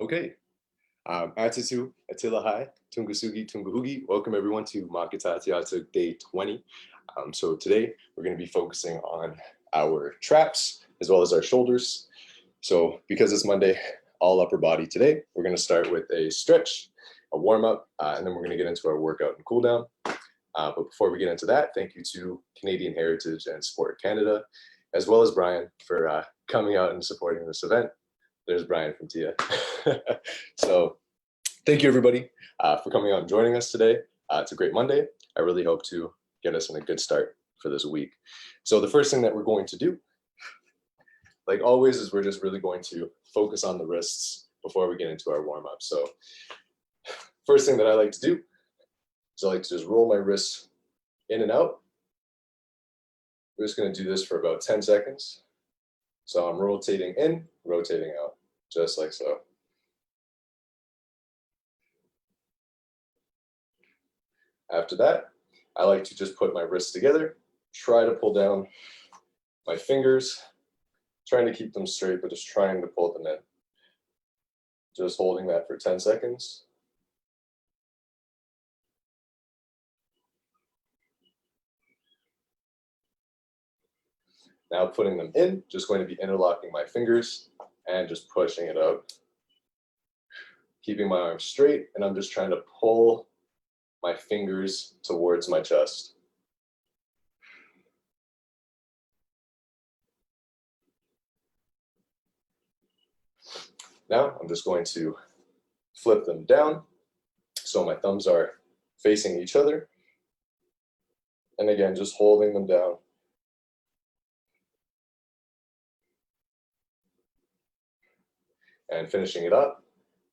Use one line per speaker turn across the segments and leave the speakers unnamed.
Okay. Attitu, Atelihai, Tunngahugit, Tunngahugit. Welcome everyone to Attitu day 20. So today we're going to be focusing on our traps as well as our shoulders. So because it's Monday, all upper body today, we're going to start with a stretch, a warm up, and then we're going to get into our workout and cool down. But before we get into that, thank you to Canadian Heritage and Sport Canada, as well as Brian for coming out and supporting this event. There's Brian from TIA. So thank you everybody for coming out and joining us today. It's a great Monday. I really hope to get us in a good start for this week. So the first thing that we're going to do, like always, is we're just really going to focus on the wrists before we get into our warm-up. So first thing that I like to do is I like to just roll my wrists in and out. We're just going to do this for about 10 seconds. So I'm rotating in, rotating out, just like so. After that, I like to just put my wrists together, try to pull down my fingers, trying to keep them straight, but just trying to pull them in. Just holding that for 10 seconds. Now putting them in, just going to be interlocking my fingers and just pushing it out. Keeping my arms straight, and I'm just trying to pull my fingers towards my chest. Now I'm just going to flip them down so my thumbs are facing each other. And again, just holding them down. And finishing it up,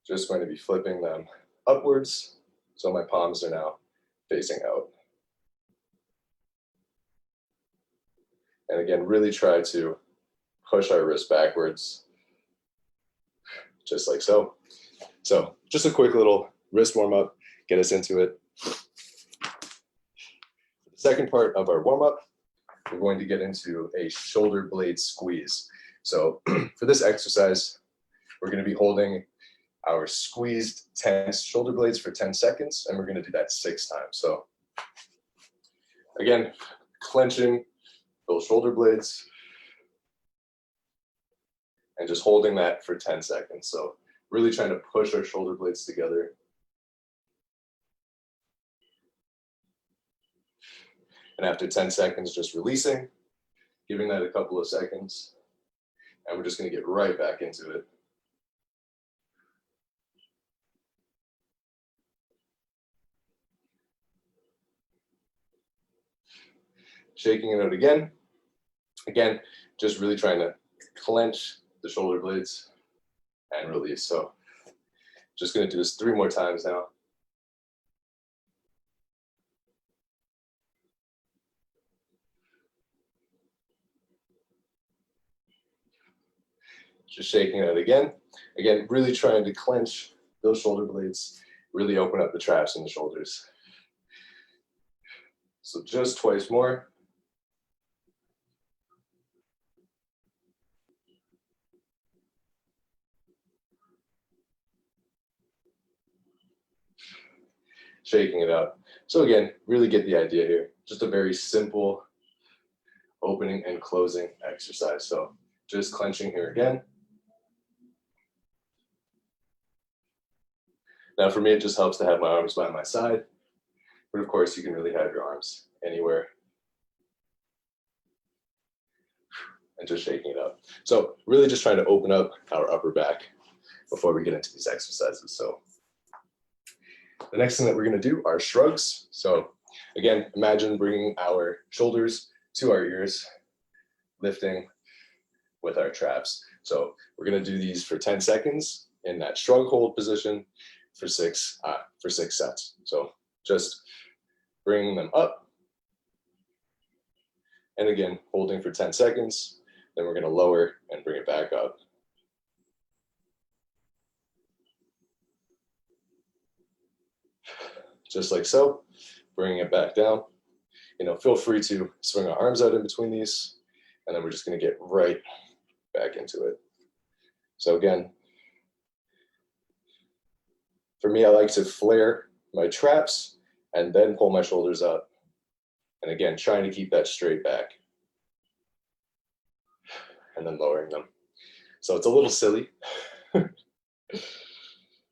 just going to be flipping them upwards, so my palms are now facing out. And again, really try to push our wrist backwards, just like so. So just a quick little wrist warm up, get us into it. For the second part of our warm up, we're going to get into a shoulder blade squeeze. So for this exercise, we're going to be holding our squeezed tense shoulder blades for 10 seconds, and we're going to do that 6 times. So again, clenching those shoulder blades and just holding that for 10 seconds. So really trying to push our shoulder blades together. And after 10 seconds, just releasing, giving that a couple of seconds, and we're just going to get right back into it. Shaking it out again. Again, just really trying to clench the shoulder blades and release. So just going to do this 3 more times now. Just shaking it out again. Again, really trying to clench those shoulder blades, really open up the traps in the shoulders. So just twice more. Shaking it out. So again, really get the idea here. Just a very simple opening and closing exercise. So just clenching here again. Now for me, it just helps to have my arms by my side, but of course you can really have your arms anywhere. And just shaking it out. So really just trying to open up our upper back before we get into these exercises. So the next thing that we're going to do are shrugs. So again, imagine bringing our shoulders to our ears, lifting with our traps. So we're going to do these for 10 seconds in that shrug hold position for 6 sets. So just bringing them up, and again holding for 10 seconds. Then we're going to lower and bring it back up. Just like so, bringing it back down. Feel free to swing our arms out in between these, and then we're just going to get right back into it. So again, For me, I like to flare my traps and then pull my shoulders up. And again, trying to keep that straight back. And then lowering them. So it's a little silly.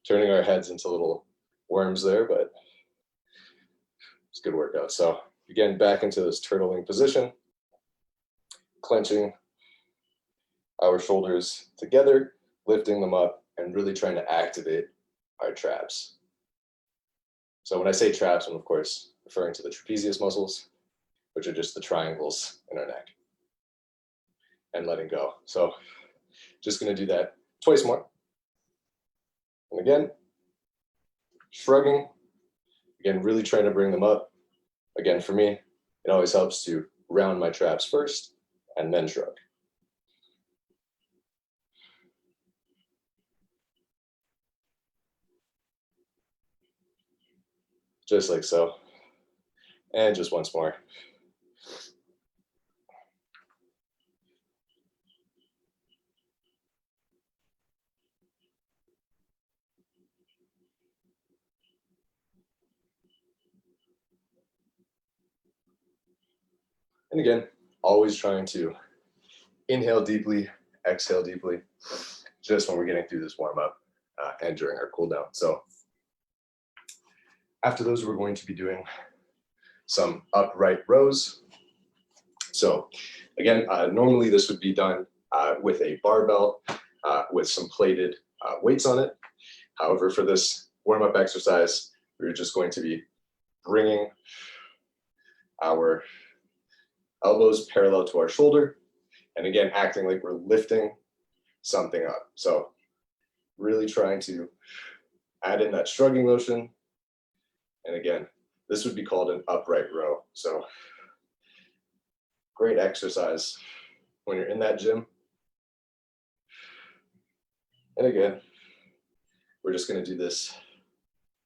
Turning our heads into little worms there, but it's a good workout. So again, back into this turtling position, clenching our shoulders together, lifting them up, and really trying to activate our traps. So when I say traps, I'm of course referring to the trapezius muscles, which are just the triangles in our neck, and letting go. So just going to do that twice more. And again, shrugging, again, really trying to bring them up. Again, for me, it always helps to round my traps first and then shrug. Just like so. And just once more. And again, always trying to inhale deeply, exhale deeply, just when we're getting through this warm up and during our cool down. So after those, we're going to be doing some upright rows. So again, normally this would be done with a barbell with some plated weights on it. However, for this warm-up exercise, we're just going to be bringing our elbows parallel to our shoulder, and again, acting like we're lifting something up. So really trying to add in that shrugging motion. And again, this would be called an upright row. So great exercise when you're in that gym. And again, we're just going to do this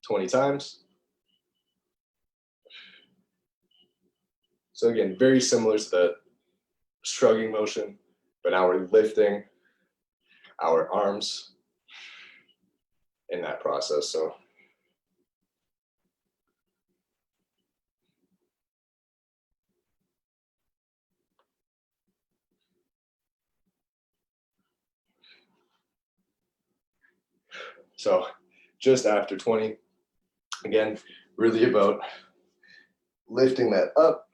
20 times. So again, very similar to the shrugging motion, but now we're lifting our arms in that process. So just after 20, again, really about lifting that up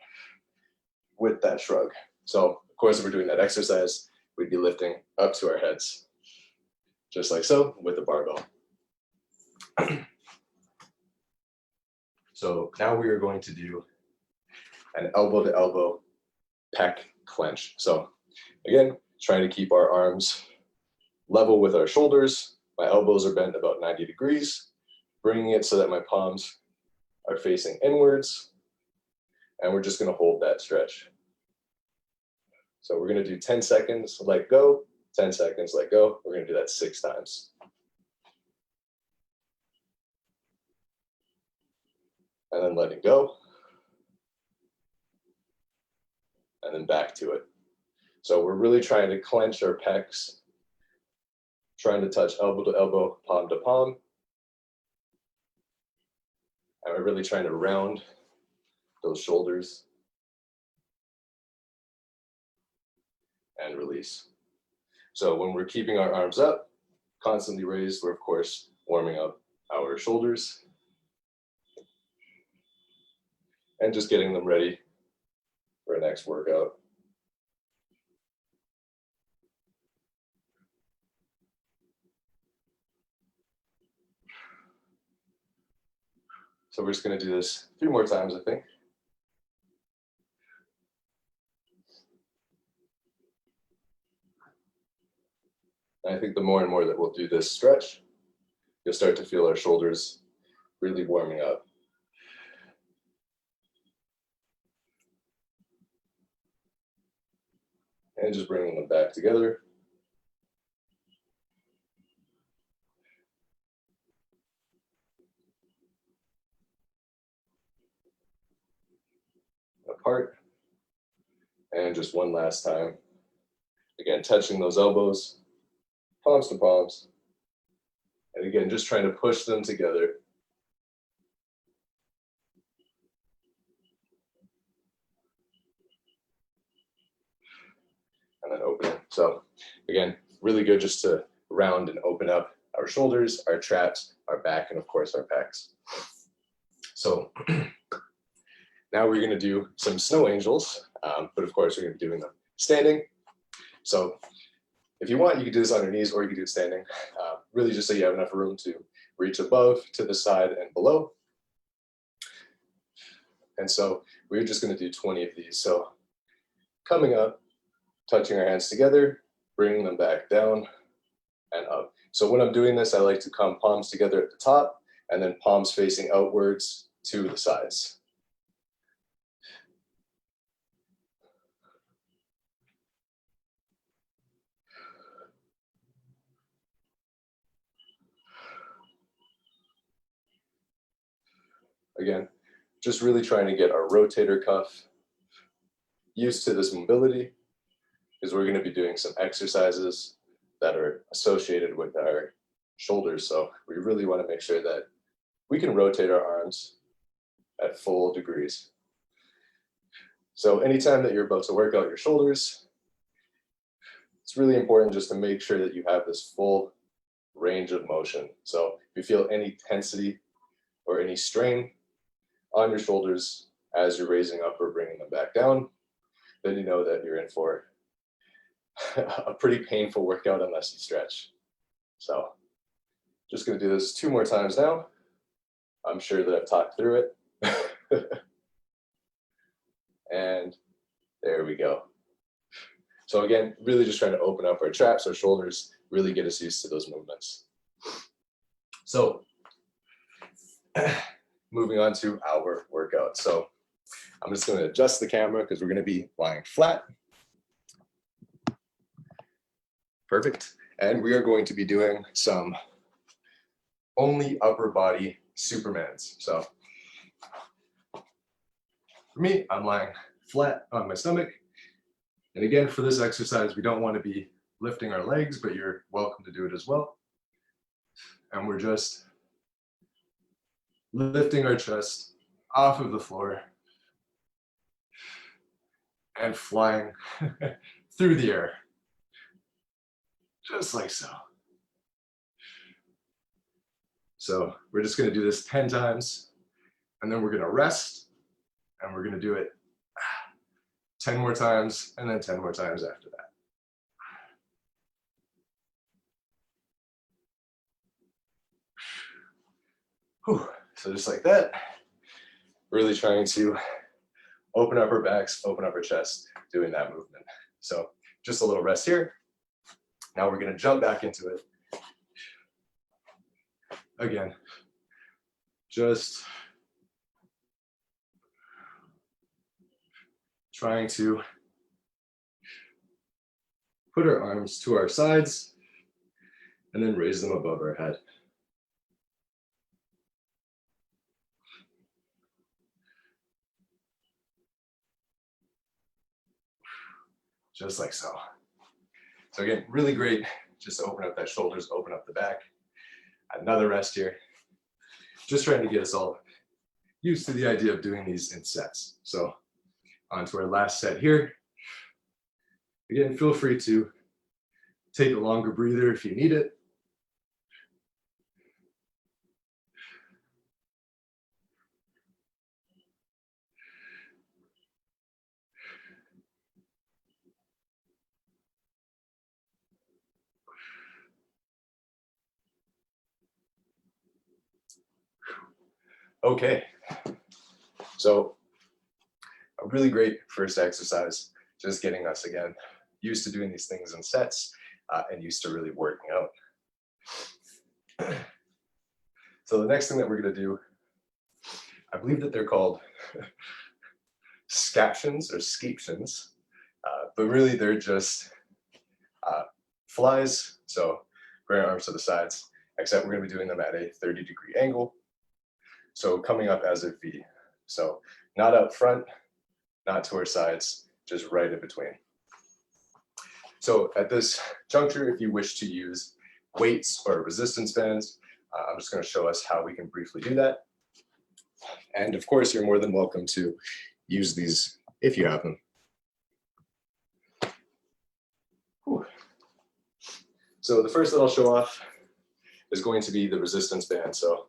with that shrug. So of course, if we're doing that exercise, we'd be lifting up to our heads, just like so with the barbell. So now we are going to do an elbow to elbow pec clench. So again, trying to keep our arms level with our shoulders. My elbows are bent about 90 degrees, bringing it so that my palms are facing inwards. And we're just going to hold that stretch. So we're going to do 10 seconds, let go, 10 seconds, let go. We're going to do that 6 times. And then letting go. And then back to it. So we're really trying to clench our pecs, trying to touch elbow to elbow, palm to palm. And we're really trying to round those shoulders and release. So when we're keeping our arms up, constantly raised, we're of course warming up our shoulders and just getting them ready for our next workout. So we're just going to do this 3 more times, I think. And I think the more and more that we'll do this stretch, you'll start to feel our shoulders really warming up. And just bringing them back together. Apart. And just one last time. Again, touching those elbows, palms to palms. And again, just trying to push them together. And then open it. So again, really good just to round and open up our shoulders, our traps, our back, and of course our pecs. So now we're going to do some snow angels, but of course we're going to be doing them standing. So if you want, you can do this on your knees or you can do it standing, really just so you have enough room to reach above, to the side, and below. And so we're just going to do 20 of these. So coming up, touching our hands together, bringing them back down and up. So when I'm doing this, I like to come palms together at the top and then palms facing outwards to the sides. Again, just really trying to get our rotator cuff used to this mobility, because we're going to be doing some exercises that are associated with our shoulders. So we really want to make sure that we can rotate our arms at full degrees. So anytime that you're about to work out your shoulders, it's really important just to make sure that you have this full range of motion. So if you feel any tensity or any strain on your shoulders as you're raising up or bringing them back down, then you know that you're in for a pretty painful workout unless you stretch. So just going to do this 2 more times now. I'm sure that I've talked through it. And there we go. So again, really just trying to open up our traps, our shoulders, really get us used to those movements. So moving on to our workout. So I'm just going to adjust the camera because we're going to be lying flat. Perfect. And we are going to be doing some only upper body Supermans. So for me, I'm lying flat on my stomach. And again, for this exercise, we don't want to be lifting our legs, but you're welcome to do it as well. And we're just lifting our chest off of the floor and flying through the air, just like so. So we're just going to do this 10 times, and then we're going to rest, and we're going to do it 10 more times, and then 10 more times after that. Whew. So just like that, really trying to open up our backs, open up our chest, doing that movement. So just a little rest here. Now we're going to jump back into it. Again, just trying to put our arms to our sides and then raise them above our head. Just like so. So again, really great just to open up that shoulders, open up the back. Another rest here. Just trying to get us all used to the idea of doing these in sets. So on to our last set here. Again, feel free to take a longer breather if you need it. Okay, so a really great first exercise, just getting us again used to doing these things in sets and used to really working out. So the next thing that we're going to do, I believe that they're called scaptions or skeeptions, but really they're just flies. So bring our arms to the sides, except we're going to be doing them at a 30-degree angle. So coming up as a V. So not out front, not to our sides, just right in between. So at this juncture, if you wish to use weights or resistance bands. I'm just going to show us how we can briefly do that. And of course, you're more than welcome to use these if you have them. Whew. So the first that I'll show off is going to be the resistance band. So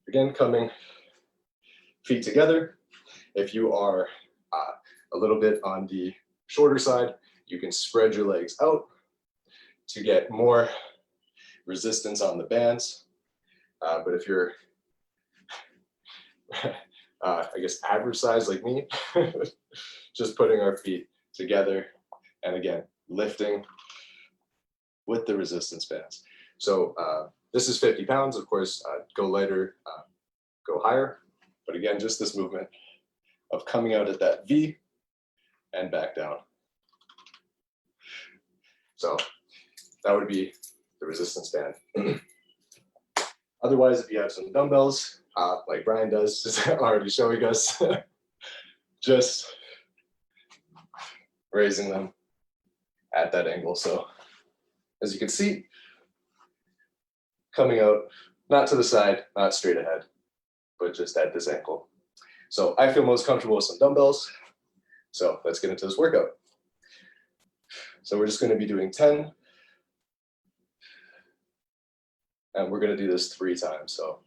again, coming feet together. If you are a little bit on the shorter side, you can spread your legs out to get more resistance on the bands. But if you're, I guess, average size like me, just putting our feet together and again, lifting with the resistance bands. So this is 50 pounds, of course, go lighter, go higher. But again, just this movement of coming out at that V and back down. So that would be the resistance band. Otherwise, if you have some dumbbells, like Brian does, just already showing us, just raising them at that angle. So as you can see, coming out, not to the side, not straight ahead, but just at this angle. So I feel most comfortable with some dumbbells. So let's get into this workout. So we're just going to be doing 10. And we're going to do this 3 times. So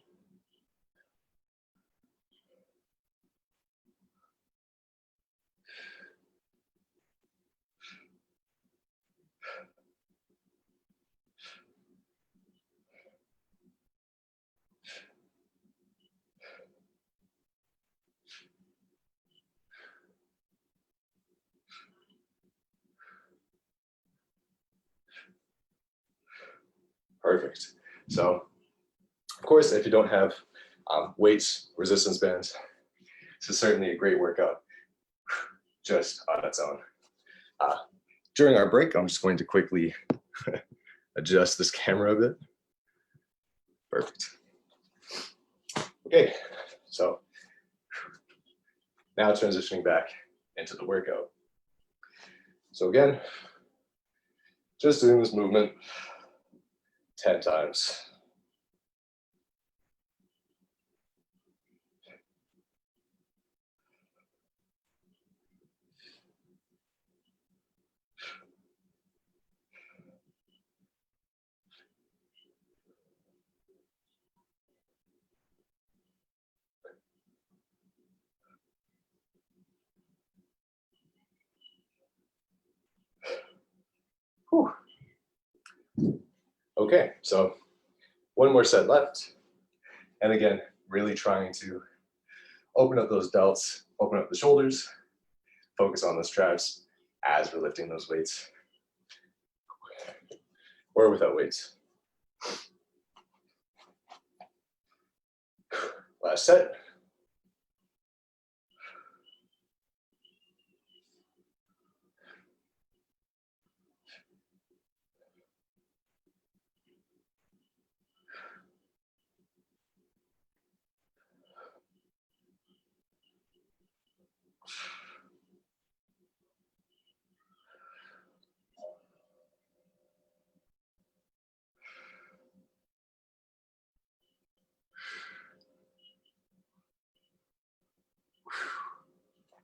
perfect. So, of course, if you don't have weights, resistance bands, this is certainly a great workout just on its own. During our break, I'm just going to quickly adjust this camera a bit. Perfect. Okay, so now transitioning back into the workout. So again, just doing this movement 10 times. Whew. Okay, so one more set left. And again, really trying to open up those delts, open up the shoulders, focus on those traps as we're lifting those weights or without weights. Last set.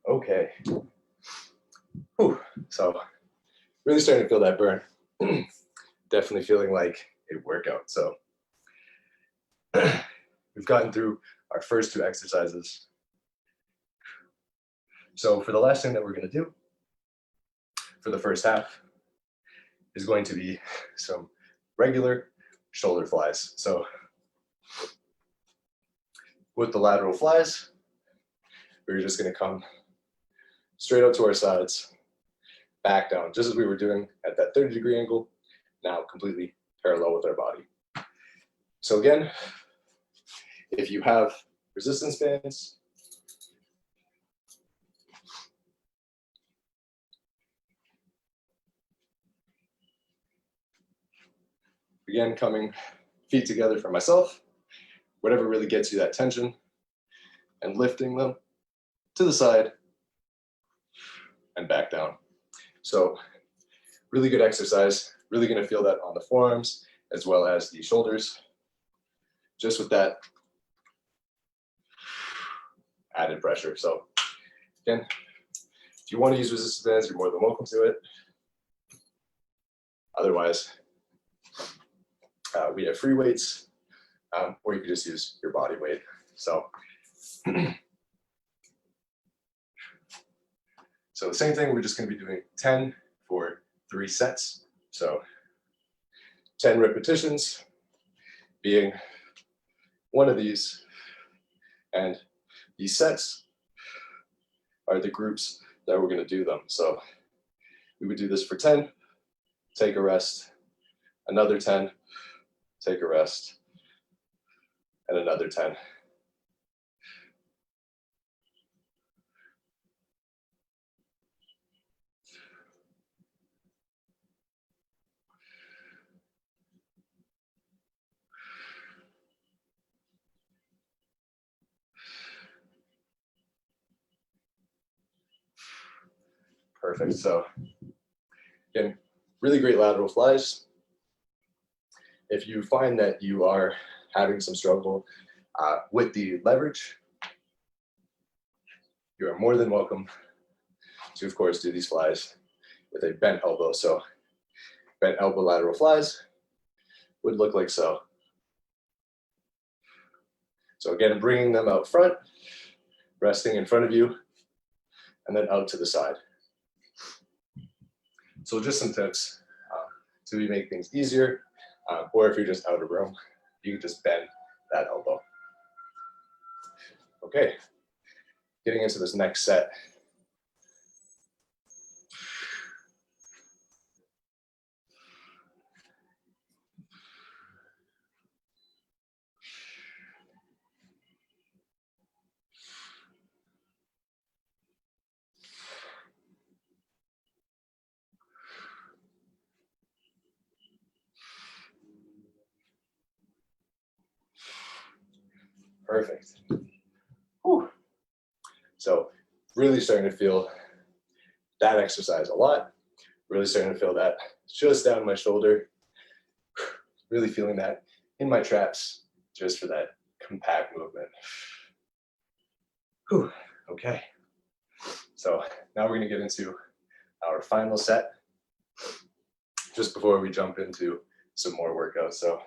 Okay. Whew. So really starting to feel that burn. Definitely feeling like a workout. So we've gotten through our first 2 exercises. So for the last thing that we're going to do for the first half is going to be some regular shoulder flies. So with the lateral flies, we're just going to come straight up to our sides, back down, just as we were doing at that 30-degree angle, now completely parallel with our body. So again, if you have resistance bands, again, coming feet together for myself, whatever really gets you that tension, and lifting them to the side and back down. So really good exercise. Really going to feel that on the forearms as well as the shoulders. Just with that added pressure. So again, if you want to use resistance bands, you're more than welcome to it. Otherwise, we have free weights, or you can just use your body weight. So, so the same thing, we're just going to be doing 10 for 3 sets. So 10 repetitions being one of these, and these sets are the groups that we're going to do them. So we would do this for 10, take a rest, another 10, take a rest, and another 10. Perfect. So again, really great lateral flies. If you find that you are having some struggle with the leverage, you are more than welcome to, of course, do these flies with a bent elbow. So bent elbow lateral flies would look like so. So again, bringing them out front, resting in front of you, and then out to the side. So just some tips to make things easier, or if you're just out of room, you can just bend that elbow. Okay, getting into this next set. Perfect. Whew. So really starting to feel that exercise a lot. Really starting to feel that just down my shoulder. Really feeling that in my traps just for that compact movement. Whew. Okay. So now we're going to get into our final set just before we jump into some more workouts. So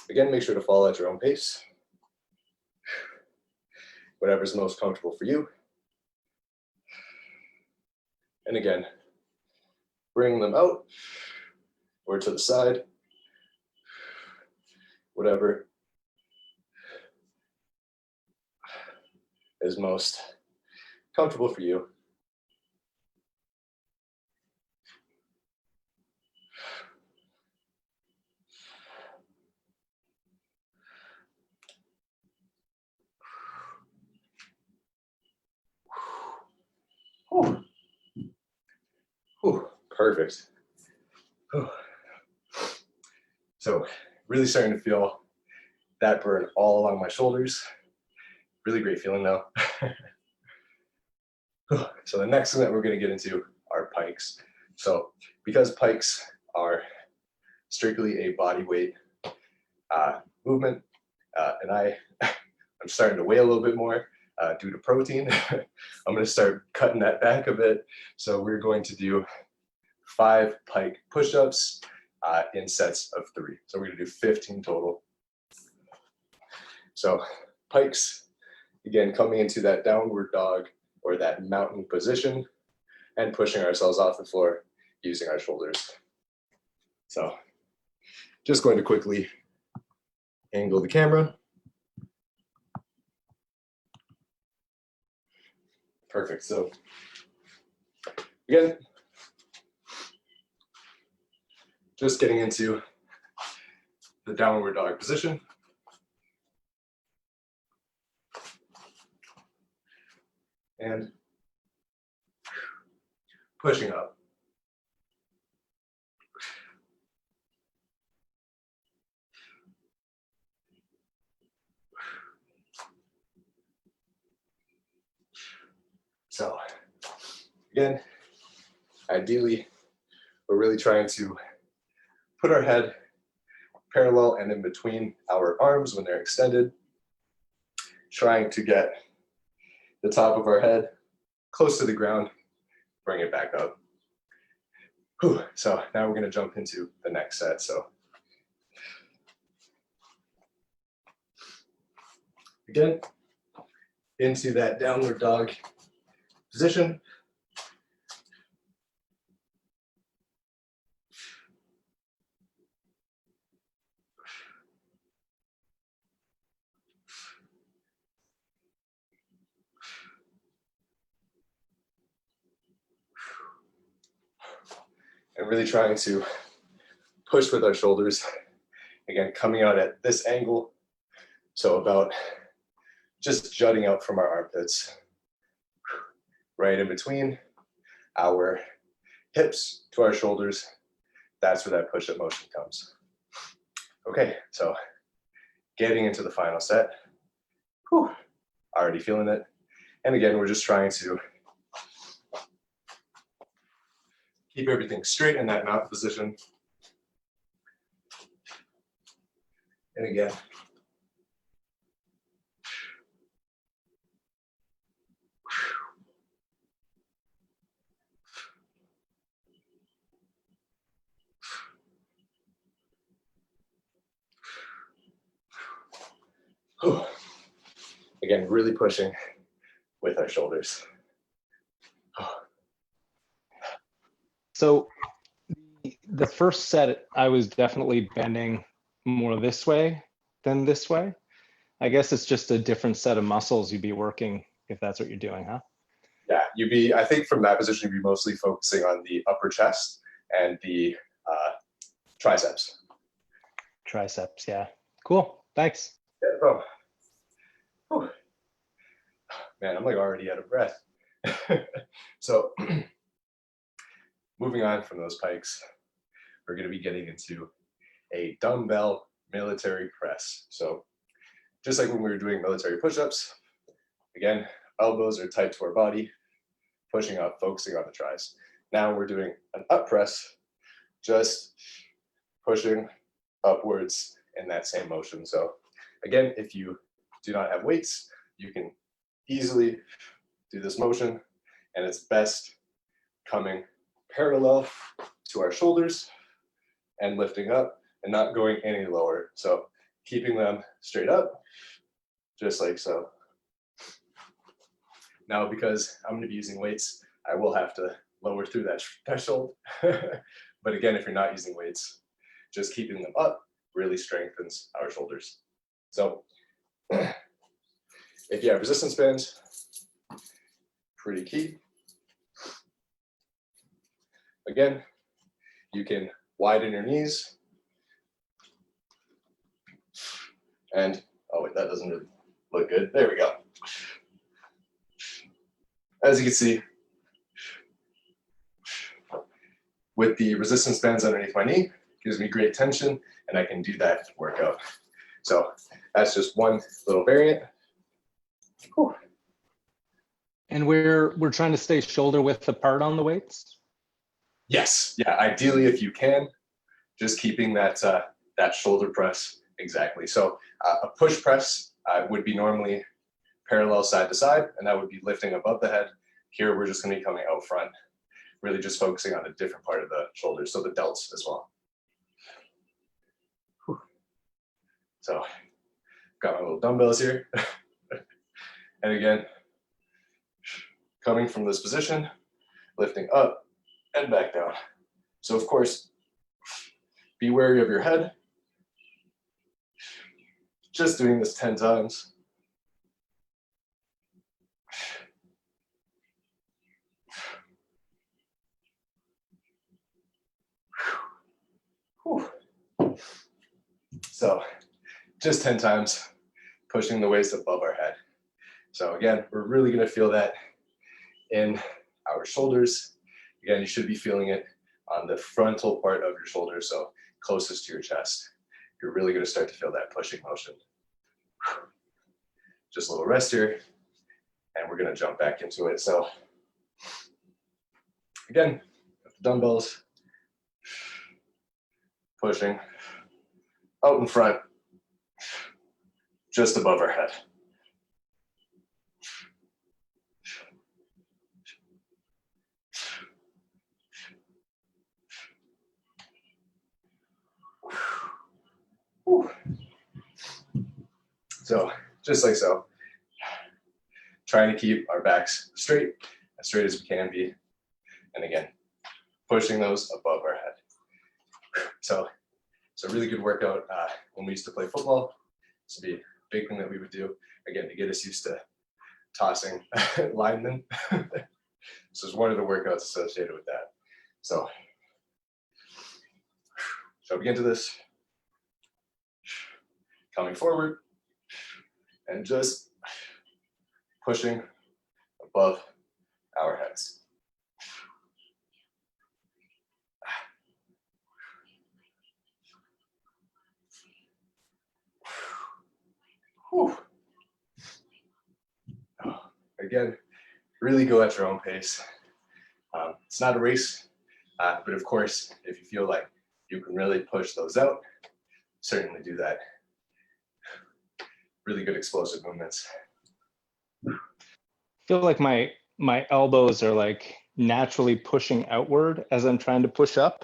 again, make sure to follow at your own pace. Whatever's most comfortable for you. And again, bring them out or to the side, whatever is most comfortable for you. Whew. Whew. Perfect. Whew. So really starting to feel that burn all along my shoulders. Really great feeling though. So the next thing that we're going to get into are pikes. So because pikes are strictly a body weight movement, and I'm starting to weigh a little bit more due to protein, I'm going to start cutting that back a bit. So we're going to do 5 pike push-ups in sets of 3. So we're going to do 15 total. So pikes, again, coming into that downward dog or that mountain position and pushing ourselves off the floor using our shoulders. So just going to quickly angle the camera. Perfect. So again, just getting into the downward dog position. And pushing up. So again, ideally, we're really trying to put our head parallel and in between our arms when they're extended, trying to get the top of our head close to the ground, bring it back up. Whew. So now we're going to jump into the next set. So again, into that downward dog position. And really trying to push with our shoulders. Again, coming out at this angle. So about just jutting out from our armpits. Right in between our hips to our shoulders. That's where that push-up motion comes. Okay, so getting into the final set. Whew, already feeling it. And again, we're just trying to keep everything straight in that mount position. And again. Again, really pushing with our shoulders.
So the first set, I was definitely bending more this way than this way. I guess it's just a different set of muscles you'd be working if that's what you're doing, huh?
Yeah, you'd be, I think from that position, you'd be mostly focusing on the upper chest and the triceps.
Triceps, yeah. Cool, thanks.
Yeah, bro. Whew. Man, I'm like already out of breath. So moving on from those pikes, we're going to be getting into a dumbbell military press. So just like when we were doing military push-ups, again, elbows are tight to our body, pushing up, focusing on the tris. Now we're doing an up press, just pushing upwards in that same motion. So again, if you do not have weights, you can easily do this motion, and it's best coming parallel to our shoulders and lifting up and not going any lower. So keeping them straight up, just like so. Now, because I'm going to be using weights, I will have to lower through that threshold. But again, if you're not using weights, just keeping them up really strengthens our shoulders. So if you have resistance bands, pretty key. Again, you can widen your knees. And, oh wait, that doesn't really look good. There we go. As you can see, with the resistance bands underneath my knee, gives me great tension, and I can do that workout. So that's just one little variant. Whew.
And we're trying to stay shoulder width apart on the weights?
Yes, yeah, ideally if you can, just keeping that, that shoulder press exactly. So a push press would be normally parallel side to side, and that would be lifting above the head. Here we're just going to be coming out front, really just focusing on a different part of the shoulders, so the delts as well. Whew. So got my little dumbbells here. And again, coming from this position, lifting up and back down. So of course, be wary of your head. Just doing this 10 times. Whew. So just 10 times, pushing the waist above our head. So again, we're really going to feel that in our shoulders. Again, you should be feeling it on the frontal part of your shoulders, so closest to your chest. You're really going to start to feel that pushing motion. Just a little rest here, and we're going to jump back into it. So again, dumbbells, pushing out in front, just above our head. Whew. So just like so, trying to keep our backs straight, as straight as we can be. And again, pushing those above our head. So it's a really good workout. When we used to play football, this would be a big thing that we would do, again, to get us used to tossing linemen. So it's one of the workouts associated with that. So shall we get into this? Coming forward and just pushing above our heads. Whew. Again, really go at your own pace. It's not a race, but of course, if you feel like you can really push those out, certainly do that. Really good explosive movements.
I feel like my elbows are like naturally pushing outward as I'm trying to push up.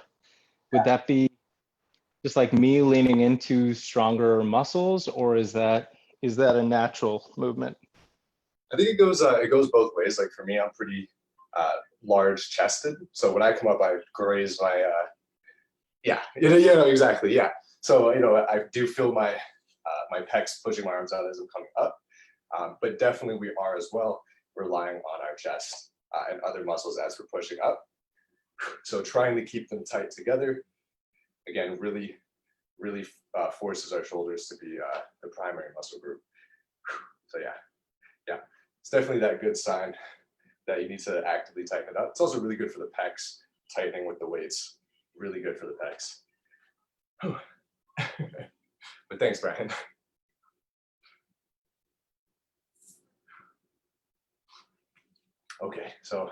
Would that be just like me leaning into stronger muscles, or is that a natural movement?
I think it goes both ways. Like for me, I'm pretty large chested, so when I come up, I graze my exactly, yeah. So I do feel my my pecs pushing my arms out as I'm coming up, but definitely we are as well relying on our chest and other muscles as we're pushing up. So trying to keep them tight together, again, really forces our shoulders to be the primary muscle group. So yeah, it's definitely that good sign that you need to actively tighten it up. It's also really good for the pecs, tightening with the weights, really good for the pecs. But thanks, Brian. Okay, so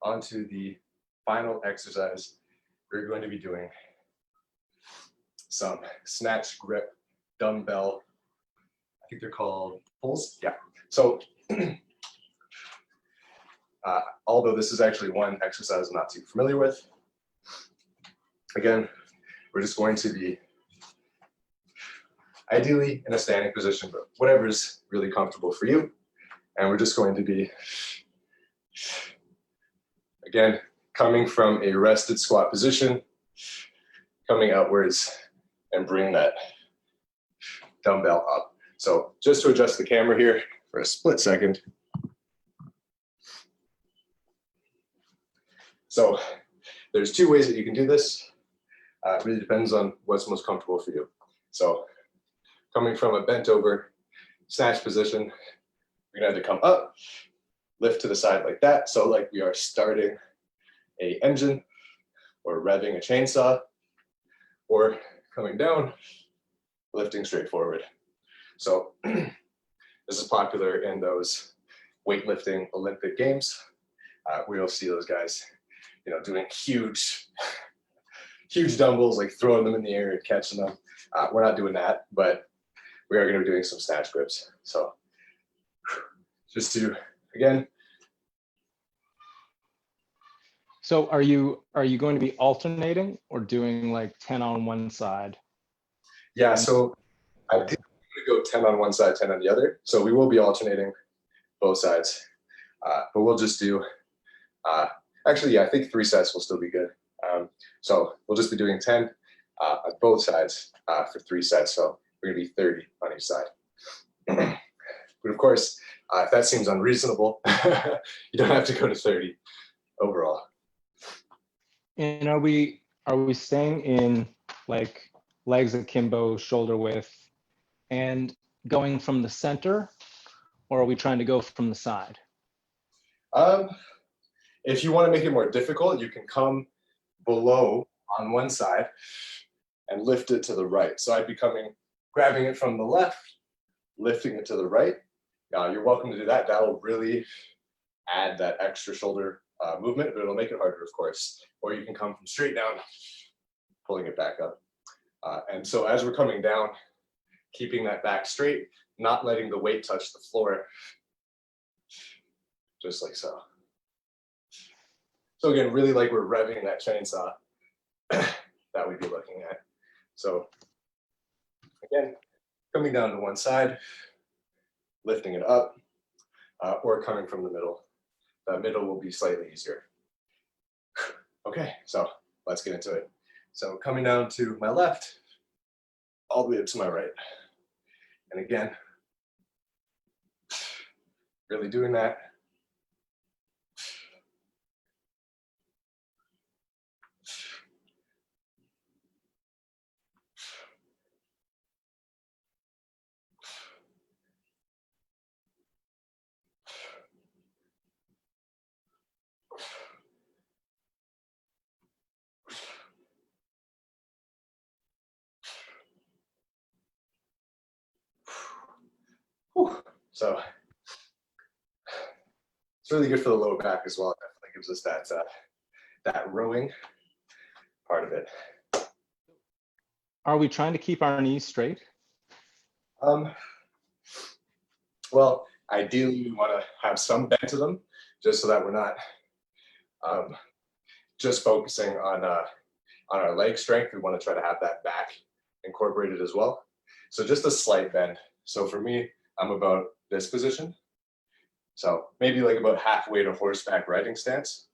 on to the final exercise. We're going to be doing some snatch grip dumbbell. I think they're called pulls. Yeah. So although this is actually one exercise I'm not too familiar with, again, we're just going to be ideally in a standing position, but whatever's really comfortable for you. And we're just going to be, again, coming from a rested squat position, coming outwards and bring that dumbbell up. So just to adjust the camera here for a split second. So there's two ways that you can do this. It really depends on what's most comfortable for you. So coming from a bent over snatch position, we're gonna have to come up, lift to the side like that. So like we are starting an engine or revving a chainsaw, or coming down, lifting straight forward. So this is popular in those weightlifting Olympic games. We will see those guys, doing huge dumbbells, like throwing them in the air and catching them. We're not doing that, but we are going to be doing some snatch grips. So just to, again.
So are you going to be alternating or doing like 10 on one side?
Yeah, so I think we're going to go 10 on one side, 10 on the other. So we will be alternating both sides, but we'll just do, actually, yeah, I think 3 sets will still be good. So we'll just be doing 10 on both sides for 3 sets. So we're going to be 30 on each side. But of course, if that seems unreasonable, you don't have to go to 30 overall.
And are we staying in like legs akimbo, shoulder width, and going from the center, or are we trying to go from the side?
If you want to make it more difficult, you can come below on one side and lift it to the right. So I'd be grabbing it from the left, lifting it to the right. You're welcome to do that. That'll really add that extra shoulder movement, but it'll make it harder, of course. Or you can come from straight down, pulling it back up. And so as we're coming down, keeping that back straight, not letting the weight touch the floor, just like so. So again, really like we're revving that chainsaw that we'd be looking at. So again, coming down to one side, lifting it up, or coming from the middle. The middle will be slightly easier. Okay, so let's get into it. So coming down to my left, all the way up to my right. And again, really doing that. Whew. So it's really good for the lower back as well. It definitely gives us that rowing part of it.
Are we trying to keep our knees straight?
Well, ideally we want to have some bend to them, just so that we're not just focusing on our leg strength. We want to try to have that back incorporated as well. So just a slight bend. So for me, I'm about this position. So maybe like about halfway to horseback riding stance.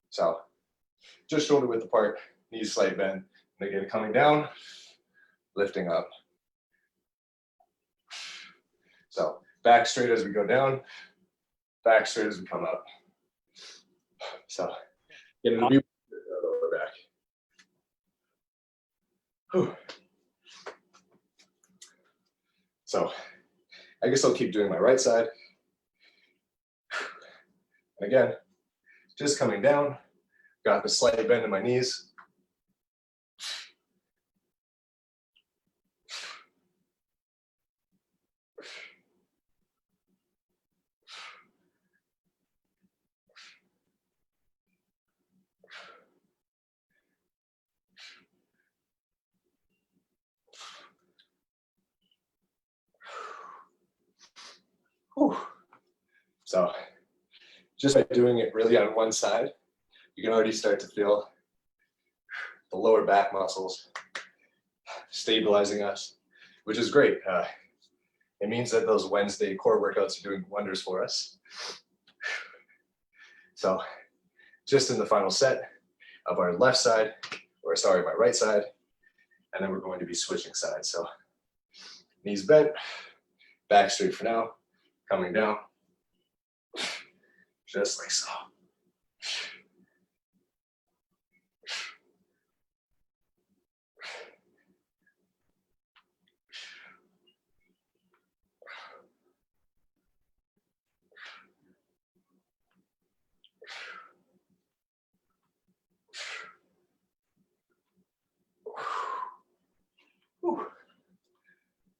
So just shoulder width apart, knees slight bend, and again coming down, lifting up. So back straight as we go down, back straight as we come up. So getting to be lower back. Whew. So I guess I'll keep doing my right side. And again, just coming down, got the slight bend in my knees. Whew. So just by doing it really on one side, you can already start to feel the lower back muscles stabilizing us, which is great. It means that those Wednesday core workouts are doing wonders for us. So just in the final set of our left side, or sorry, my right side, and then we're going to be switching sides. So knees bent, back straight for now, coming down, just like so.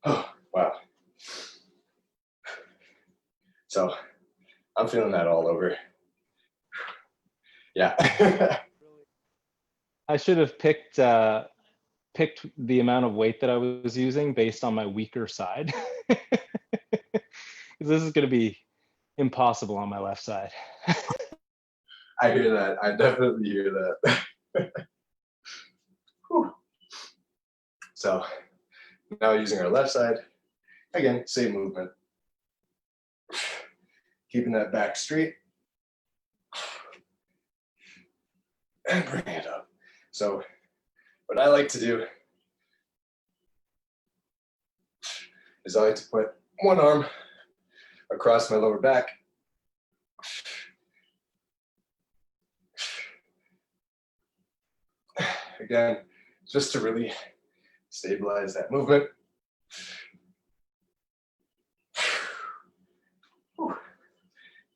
Oh, wow. So I'm feeling that all over. Yeah.
I should have picked the amount of weight that I was using based on my weaker side. This is going to be impossible on my left side.
I hear that. I definitely hear that. So now using our left side, again, same movement. Keeping that back straight. And bringing it up. So what I like to do is I like to put one arm across my lower back. Again, just to really stabilize that movement.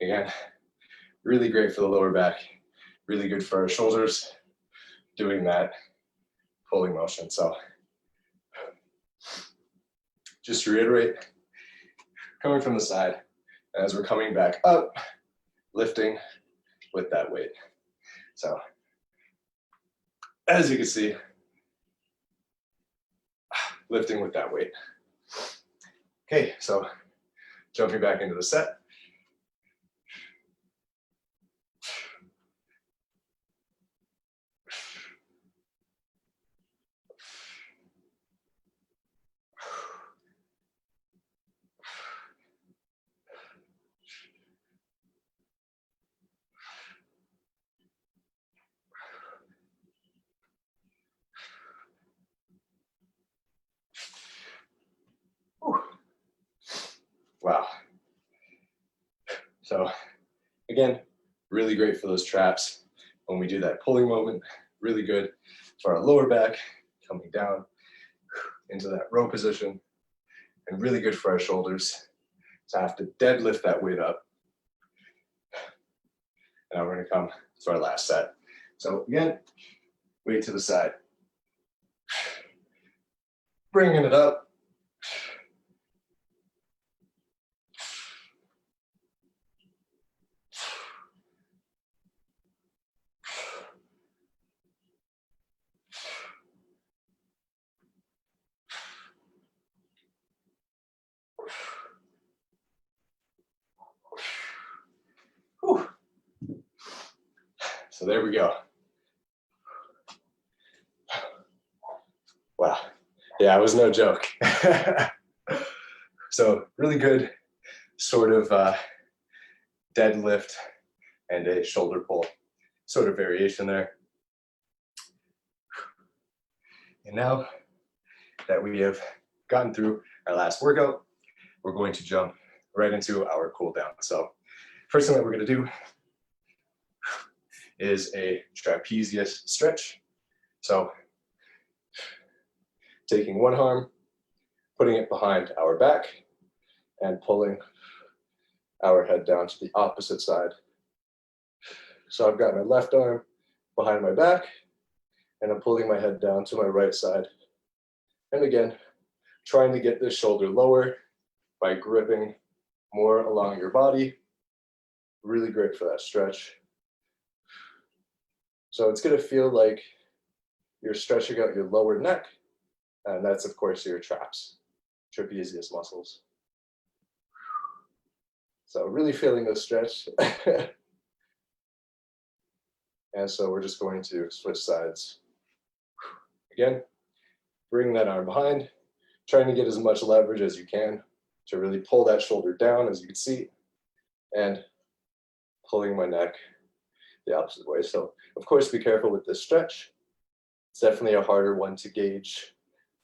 Again, really great for the lower back, really good for our shoulders, doing that pulling motion. So just to reiterate, coming from the side, as we're coming back up, lifting, with that weight. So as you can see, lifting with that weight. Okay, so jumping back into the set. Wow. So again, really great for those traps when we do that pulling moment, really good for our lower back, coming down into that row position, and really good for our shoulders to have to deadlift that weight up. And now we're gonna come to our last set. So again, weight to the side. Bringing it up. Whew. So there we go. Wow. Yeah, it was no joke. So really good sort of deadlift and a shoulder pull sort of variation there. And now that we have gotten through our last workout, we're going to jump right into our cool down. So first thing that we're going to do is a trapezius stretch. So taking one arm, putting it behind our back, and pulling our head down to the opposite side. So I've got my left arm behind my back, and I'm pulling my head down to my right side. And again, trying to get this shoulder lower by gripping more along your body. Really great for that stretch. So it's going to feel like you're stretching out your lower neck, and that's of course your traps, trapezius muscles. So really feeling the stretch. And so we're just going to switch sides. Again, bring that arm behind, trying to get as much leverage as you can to really pull that shoulder down, as you can see, and pulling my neck the opposite way. So of course, be careful with this stretch. It's definitely a harder one to gauge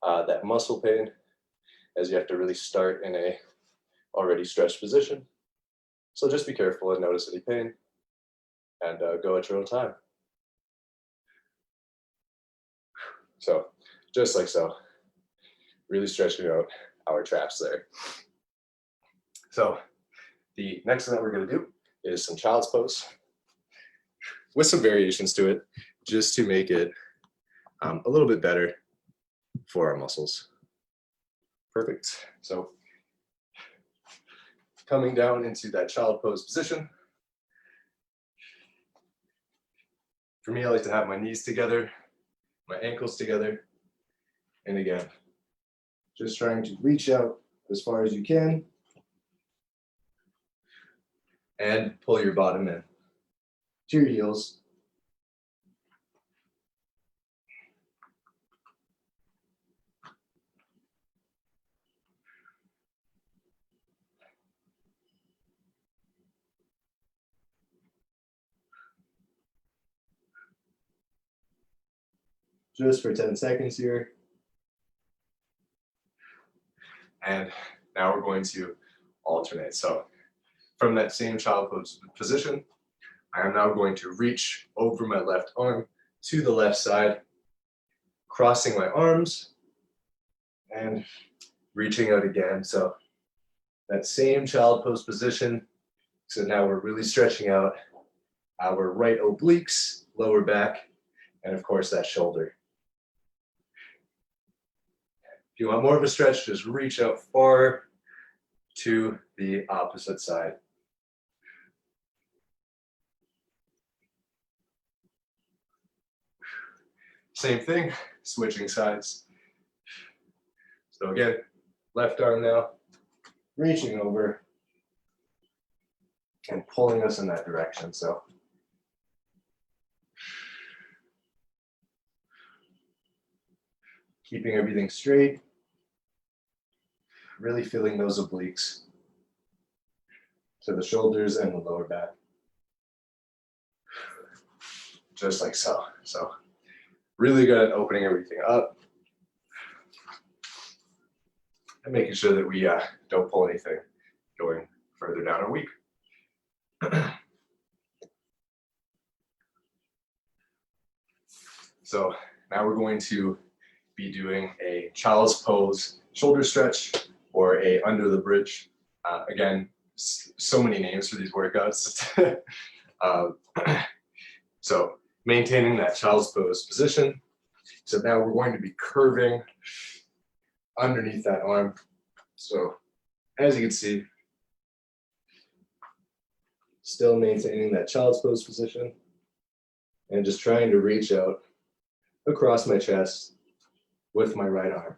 that muscle pain, as you have to really start in a already stretched position. So just be careful and notice any pain, and go at your own time. So just like so, really stretching out our traps there. So the next thing that we're going to do is some child's pose with some variations to it, just to make it a little bit better for our muscles. Perfect. So coming down into that child pose position. For me, I like to have my knees together, my ankles together, and again, just trying to reach out as far as you can and pull your bottom in to your heels. Just for 10 seconds here. And now we're going to alternate. So from that same child pose position, I am now going to reach over my left arm to the left side, crossing my arms and reaching out again. So that same child pose position. So now we're really stretching out our right obliques, lower back, and of course that shoulder. If you want more of a stretch, just reach out far to the opposite side. Same thing, switching sides. So again, left arm now, reaching over and pulling us in that direction. So keeping everything straight, really feeling those obliques to the shoulders and the lower back. Just like so. So really good at opening everything up and making sure that we don't pull anything going further down our week. So now we're going to be doing a child's pose shoulder stretch or a under the bridge. Again, so many names for these workouts. So maintaining that child's pose position. So now we're going to be curving underneath that arm. So as you can see, still maintaining that child's pose position and just trying to reach out across my chest with my right arm.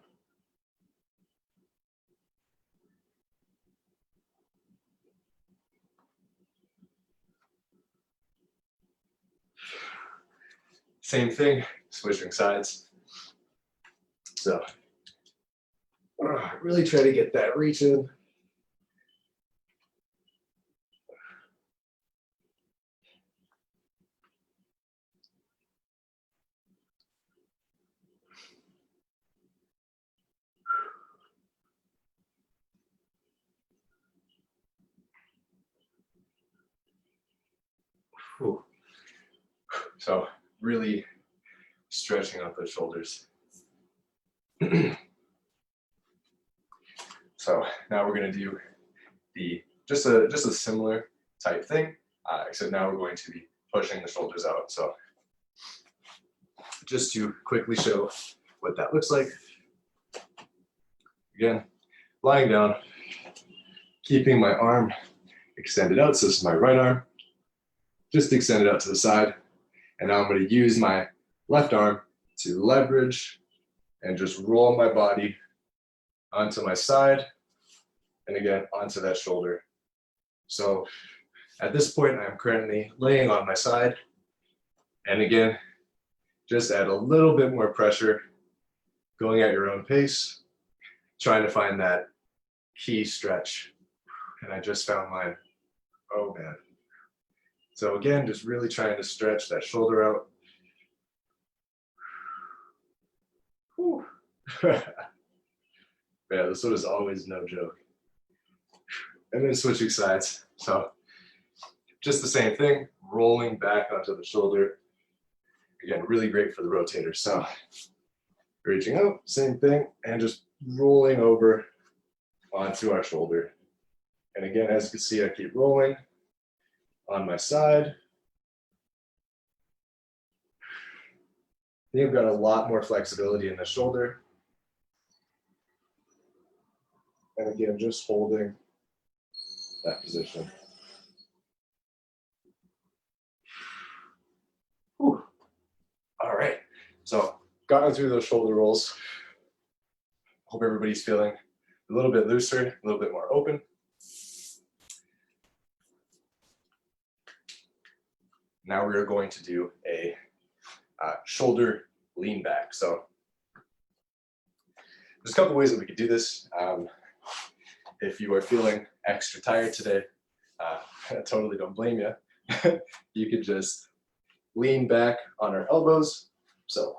Same thing, switching sides. So really try to get that reach in. Whew. So really stretching out those shoulders. So now we're going to do the just a similar type thing, except now we're going to be pushing the shoulders out. So just to quickly show what that looks like. Again, lying down, keeping my arm extended out. So this is my right arm, just extended out to the side. And now I'm going to use my left arm to leverage and just roll my body onto my side and again onto that shoulder. So at this point, I'm currently laying on my side. And again, just add a little bit more pressure, going at your own pace, trying to find that key stretch. And I just found mine. Oh man. So again, just really trying to stretch that shoulder out. Whew. Yeah, this one is always no joke. And then switching sides. So just the same thing, rolling back onto the shoulder. Again, really great for the rotator. So reaching out, same thing, and just rolling over onto our shoulder. And again, as you can see, I keep rolling on my side. I think I've got a lot more flexibility in the shoulder. And again, just holding that position. Whew. All right, so gotten through those shoulder rolls. Hope everybody's feeling a little bit looser, a little bit more open. Now we are going to do a shoulder lean back. So there's a couple ways that we could do this. If you are feeling extra tired today, I totally don't blame you. You could just lean back on our elbows. So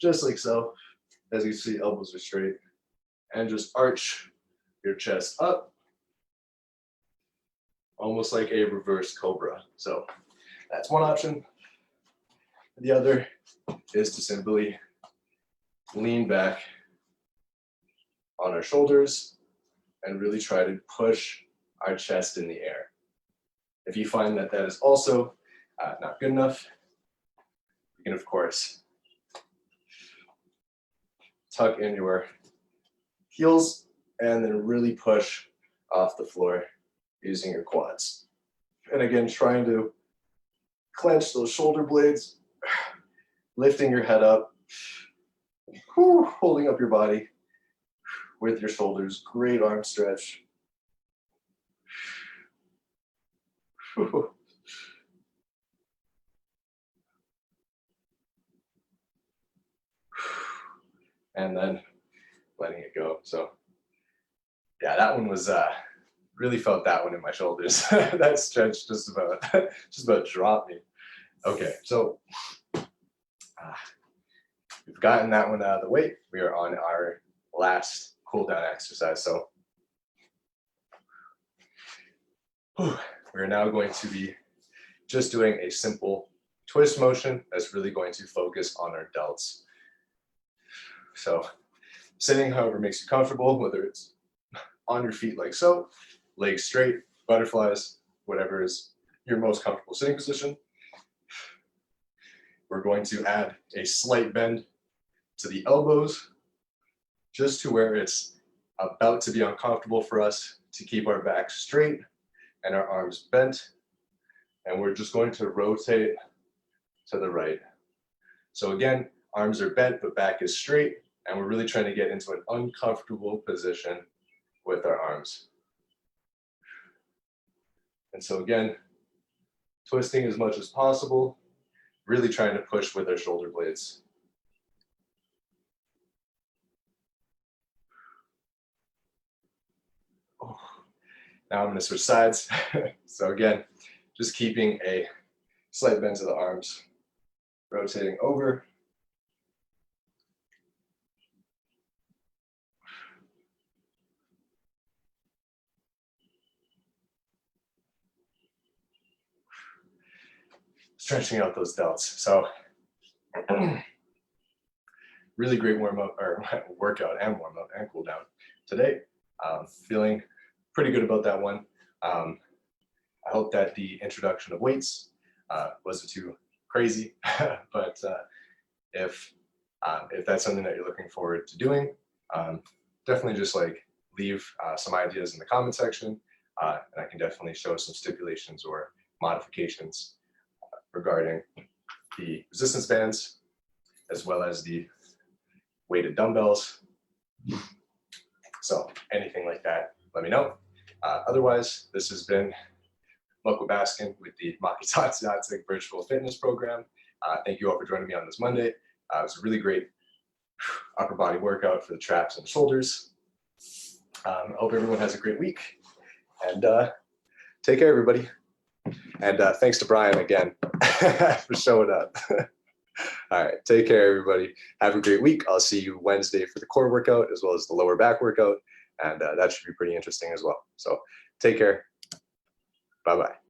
just like so, as you see, elbows are straight, and just arch your chest up, almost like a reverse cobra. So that's one option. The other is to simply lean back on our shoulders and really try to push our chest in the air. If you find that that is also not good enough, you can, of course, tuck in your heels and then really push off the floor using your quads. And again, trying to clench those shoulder blades, lifting your head up Whew, holding up your body with your shoulders. Great arm stretch. Whew. And then letting it go. So yeah, that one was really felt that one in my shoulders. That stretch just about dropped me. Okay, so we've gotten that one out of the way. We are on our last cool down exercise. So we're now going to be just doing a simple twist motion that's really going to focus on our delts. So sitting however makes you comfortable, whether it's on your feet like so, legs straight, butterflies, whatever is your most comfortable sitting position. We're going to add a slight bend to the elbows, just to where it's about to be uncomfortable for us to keep our back straight and our arms bent. And we're just going to rotate to the right. So again, arms are bent, but back is straight. And we're really trying to get into an uncomfortable position with our arms. And so again, twisting as much as possible, really trying to push with our shoulder blades. Oh. Now I'm going to switch sides. So again, just keeping a slight bend to the arms, rotating over. Stretching out those delts. So really great warm-up or workout and warm-up and cool down today. Feeling pretty good about that one. I hope that the introduction of weights wasn't too crazy, but if that's something that you're looking forward to doing, definitely just like leave some ideas in the comment section, and I can definitely show some stipulations or modifications regarding the resistance bands, as well as the weighted dumbbells. So anything like that, let me know. Otherwise, this has been Mokwa Baskin with the Makitatsiatic Virtual Fitness Program. Thank you all for joining me on this Monday. It was a really great upper body workout for the traps and the shoulders. I hope everyone has a great week, and take care, everybody. And thanks to Brian again for showing up. All right, take care, everybody. Have a great week. I'll see you Wednesday for the core workout as well as the lower back workout, and that should be pretty interesting as well. So take care. Bye-bye.